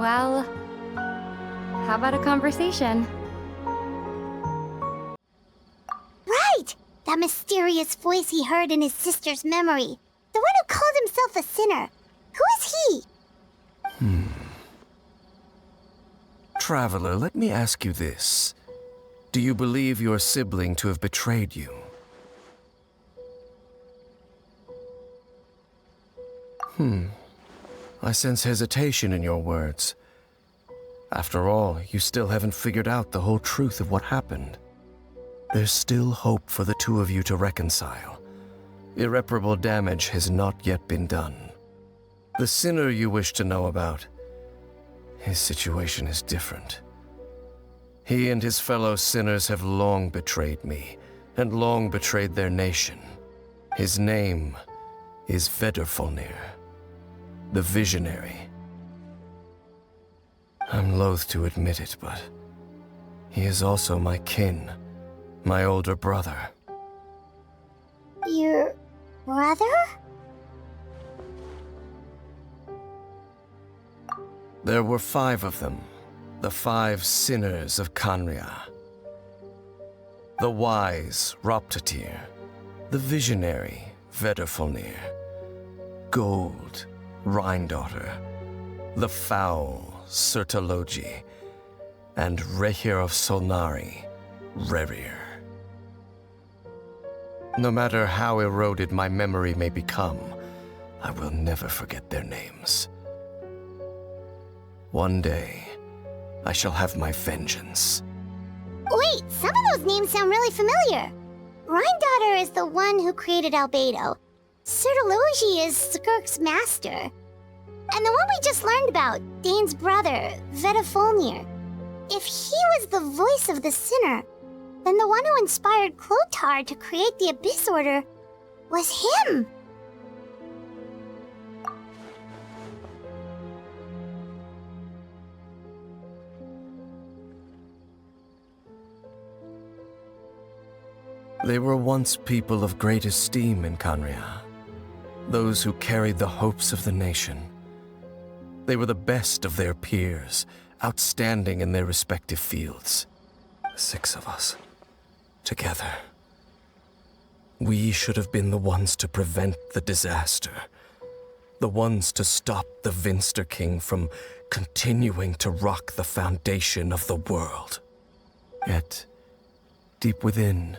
Well, how about a conversation? Right! That mysterious voice he heard in his sister's memory. The one who called himself a sinner. Who is he? Traveler, let me ask you this. Do you believe your sibling to have betrayed you? I sense hesitation in your words. After all, you still haven't figured out the whole truth of what happened. There's still hope for the two of you to reconcile. Irreparable damage has not yet been done. The sinner you wish to know about, his situation is different. He and his fellow sinners have long betrayed me, and long betrayed their nation. His name is Vedrfolnir, the Visionary. I'm loath to admit it, but he is also my kin, my older brother. Your brother? There were 5 of them, the 5 sinners of Khaenri'ah. The wise, Roptatyr, the visionary, Vedrfolnir, Gold, Rhine-daughter, the foul, Sertologi, and Rehir of Solnari, Rerir. No matter how eroded my memory may become, I will never forget their names. One day, I shall have my vengeance. Wait, some of those names sound really familiar. Rhine-daughter is the one who created Albedo. Sertologi is Skirk's master. And the one we just learned about, Dain's brother, Vedrfolnir. If he was the voice of the sinner, then the one who inspired Clothar to create the Abyss Order was him! They were once people of great esteem in Khaenri'ah, those who carried the hopes of the nation. They were the best of their peers, outstanding in their respective fields. 6 of us, together. We should have been the ones to prevent the disaster, the ones to stop the Vinster King from continuing to rock the foundation of the world. Yet, deep within,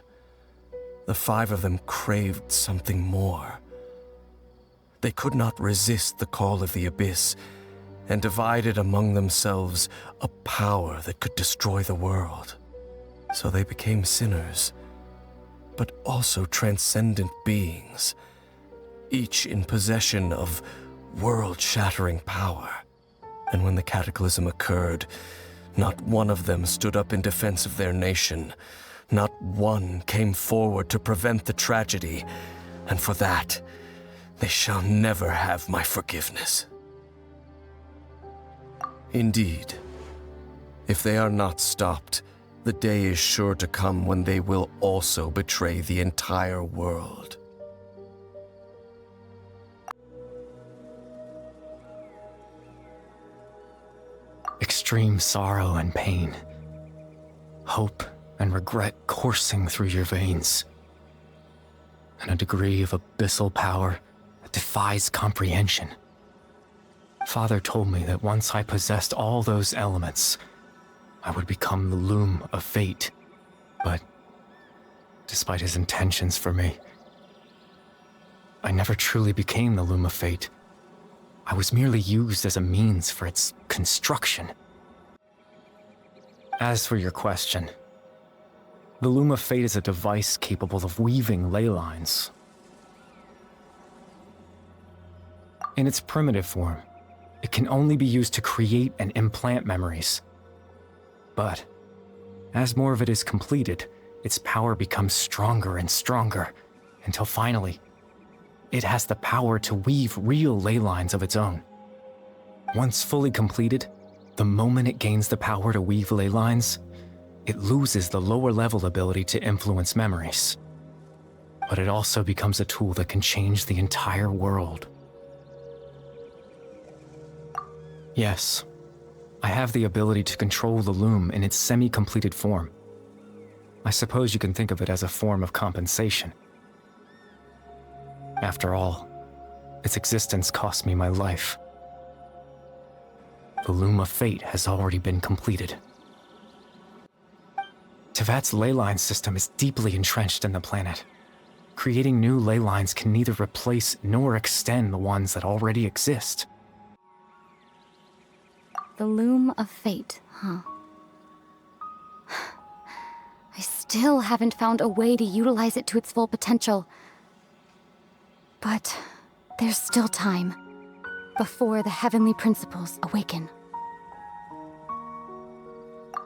the 5 of them craved something more. They could not resist the call of the Abyss, and divided among themselves a power that could destroy the world. So they became sinners, but also transcendent beings, each in possession of world-shattering power. And when the cataclysm occurred, not one of them stood up in defense of their nation. Not one came forward to prevent the tragedy, and for that, they shall never have my forgiveness. Indeed, if they are not stopped, the day is sure to come when they will also betray the entire world. Extreme sorrow and pain. Hope and regret coursing through your veins. And a degree of abyssal power that defies comprehension. Father told me that once I possessed all those elements, I would become the Loom of Fate. But despite his intentions for me, I never truly became the Loom of Fate. I was merely used as a means for its construction. As for your question, the Loom of Fate is a device capable of weaving ley lines. In its primitive form, it can only be used to create and implant memories. But as more of it is completed, its power becomes stronger and stronger, until finally, it has the power to weave real ley lines of its own. Once fully completed, the moment it gains the power to weave ley lines, it loses the lower level ability to influence memories. But it also becomes a tool that can change the entire world. Yes, I have the ability to control the loom in its semi-completed form. I suppose you can think of it as a form of compensation. After all, its existence cost me my life. The Loom of Fate has already been completed. Teyvats Ley Lines system is deeply entrenched in the planet. Creating new ley lines can neither replace nor extend the ones that already exist. The Loom of Fate, huh? I still haven't found a way to utilize it to its full potential. But there's still time before the heavenly principles awaken.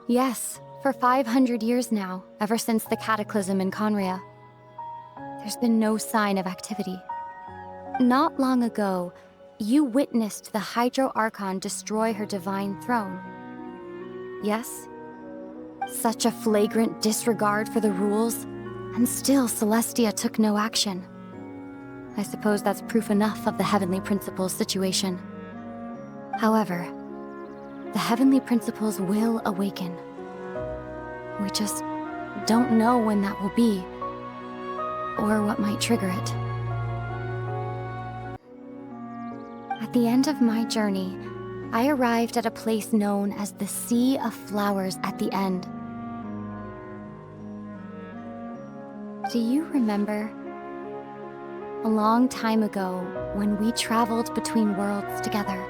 Yes, for 500 years now, ever since the cataclysm in Conria, there's been no sign of activity. Not long ago, you witnessed the Hydro Archon destroy her divine throne. Yes? Such a flagrant disregard for the rules, and still Celestia took no action. I suppose that's proof enough of the Heavenly Principles situation. However, the Heavenly Principles will awaken. We just don't know when that will be, or what might trigger it. At the end of my journey, I arrived at a place known as the Sea of Flowers at the End. Do you remember? A long time ago, when we traveled between worlds together,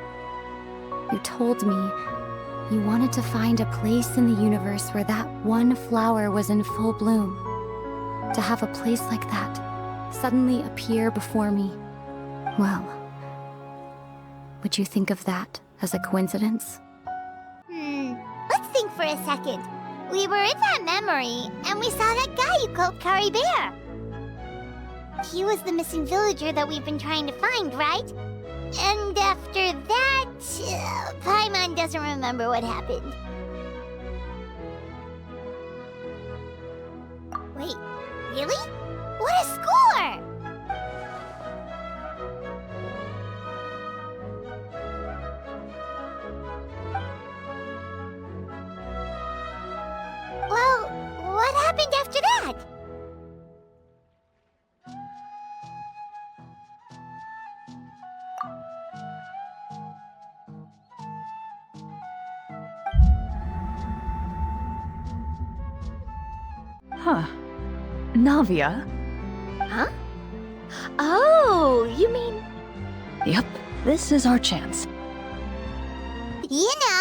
you told me you wanted to find a place in the universe where that one flower was in full bloom. To have a place like that suddenly appear before me, well, would you think of that as a coincidence? Let's think for a second. We were in that memory, and we saw that guy you called Caribert. He was the missing villager that we've been trying to find, right? And after that, Paimon doesn't remember what happened. Wait, really? What a score! Well, what happened after that? Huh. Navia? Huh? Oh, you mean... Yep, this is our chance. You know...